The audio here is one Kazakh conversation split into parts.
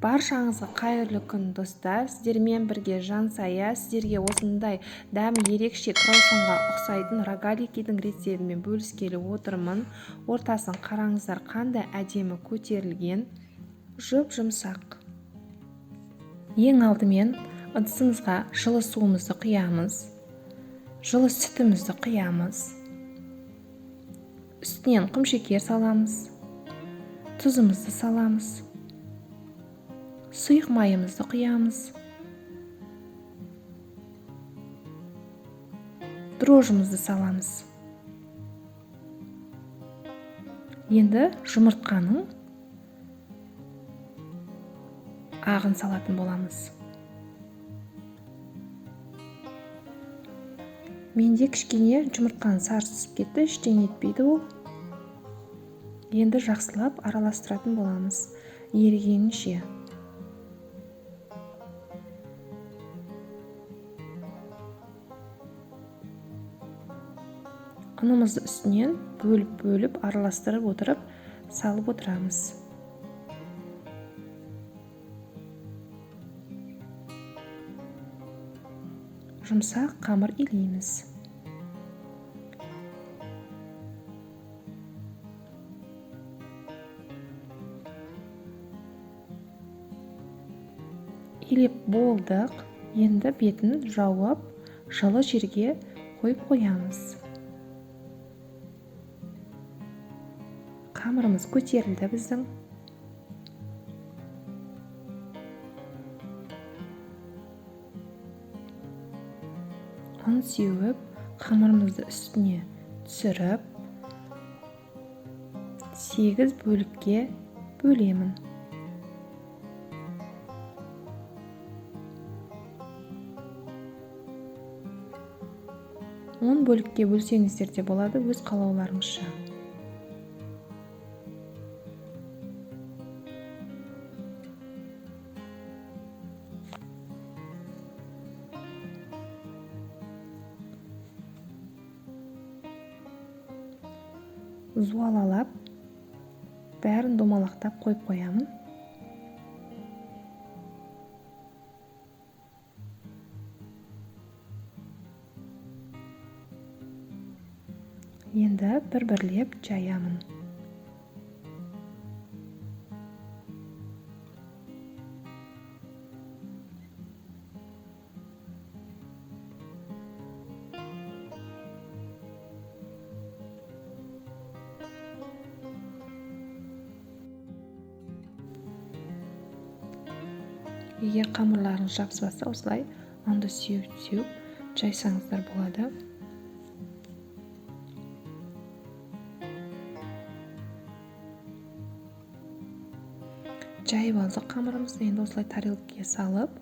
Баршаңызға қайырлы күн достар. Сіздермен бірге Жансая сіздерге осындай дәмі ерекше краусанға ұқсайтын рогаликидің рецебімен бөліскелі отырмын. Ортасын қараңыздар, қандай әдемі көтерілген, жұп-жұмсақ. Ең алдымен ыдысымызға жылы суымызды құямыз, жылы сүтімізді құямыз, үстінен құмшекер саламыз, тұзымызды саламыз, сұйық майымызды құямыз, дрожжымызды саламыз. Енді жұмыртқаның ағын салатын боламыз. Менде кішкене жұмыртқаның сарысы түсіп кетті, ештеңе етпейді ол. Енді жақсылап араластыратын боламыз, ерігенінше. Ұнымызды үстінен бөліп араластырып отырып салып отырамыз. Жұмсақ қамыр илейміз. Илеп болдық. Енді бетін жауып, жылы жерге қойып қоямыз. Қамырымыз көтерілді біздің. Ұн сеуіп, қамырымызды үстіне түсіріп, 8 бөлікке бөлемін. Он бөлікке бөлсеңіздер де болады, өз қалауларыңызша. Зуалалап, бәрін домалақтап қойып қоямын. Енді бір-бірлеп жаямын. Егер қамырларыңыз жабыспаса, осылай ұнды сеуіп жайсаңыздар болады. Жайып алдық қамырымызды, енді осылай тарелкаға салып,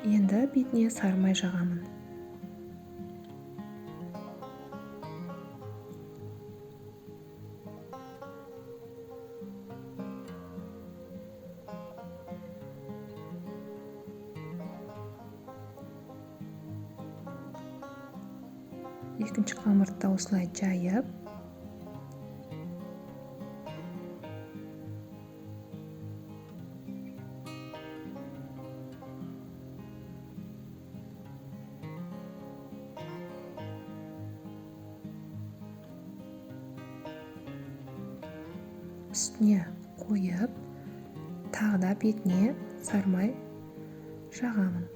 енді бетіне сары май жағамын. Екінші қамырды да осылай жайып, үстіне қойып, тағы да бетіне сары май жағамын.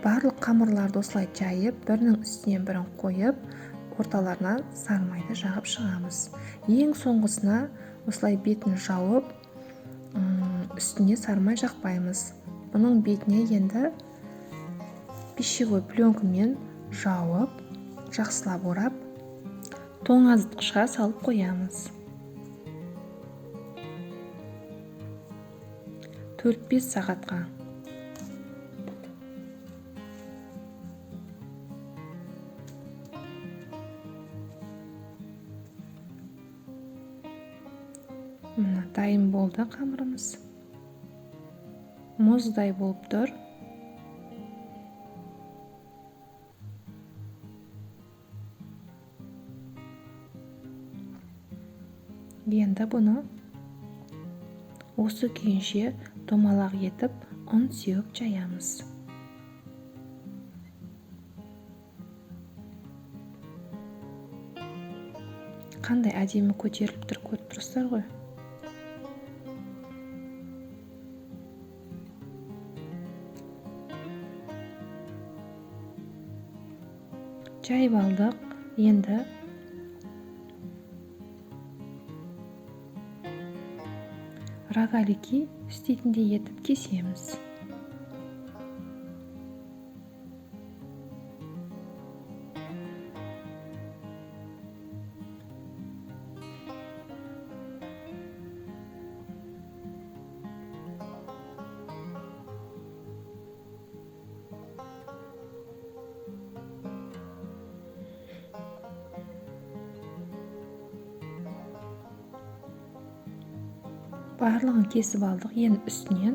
Барлық қамырларды осылай жайып, бірінің үстінен бірін қойып, орталарынан сары майды жағып шығамыз. Ең соңғысына осылай бетін жауып, үстіне сары май жақпаймыз. Бұның бетіне енді пищевой пленкамен жауып, жақсылап орап, тоңазытқышқа салып қоямыз. 4-5 сағатқа. Мына дайын болды қамырымыз. мұздай болып тұр. Енді бұны осы күйінше домалақ етіп ұн сеуіп жаямыз. Қандай әдемі көтеріліп тұр, көріп тұрсыздар ғой. Жайып алдық. Енді рогалики істейтіндей етіп кесеміз. Барлығын кесіп алдық. Енді үстінен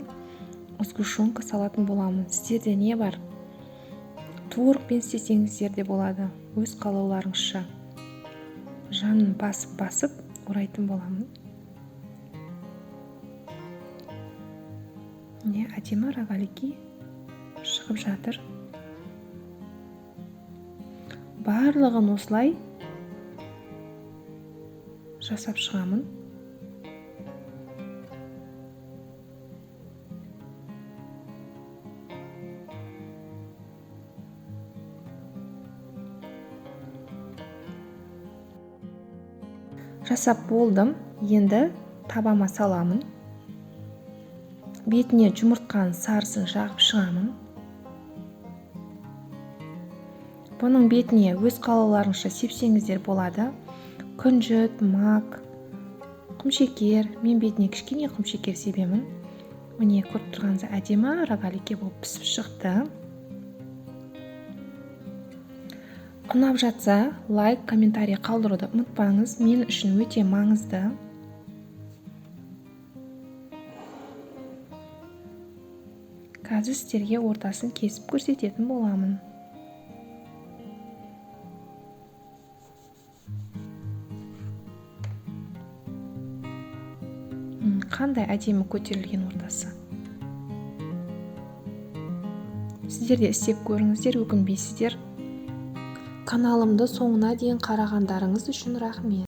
сгущенка салатын боламын. Сіздерде не бар? Творогпен істесеңіздер де болады. Өз қалауларыңызша. Жанын басып орайтын боламын. Не әдемі рогалики шығып жатыр. Барлығын осылай жасап шығамын. Жасап болдым. Енді табама саламын. Бетіне жұмыртқаның сарысын жағып шығамын. Бұның бетіне өз қалауларыңызша сепсеңіздер болады. Күнжіт, мак, құмшекер. Мен бетіне кішкене құмшекер себемін. Міне көріп тұрғаныңыз әдемі рогалики болып пісіп шықты. Ұнап жатса, лайк, комментарий қалдыруды ұмытпаңыз. Мен үшін өте маңызды. Қазір сіздерге ортасын кесіп көрсететін боламын. Қандай әдемі көтерілген ортасы. Сіздер де істеп көріңіздер, өкінбейсіздер. Каналымды соңына дейін қарағандарыңыз үшін рахмет.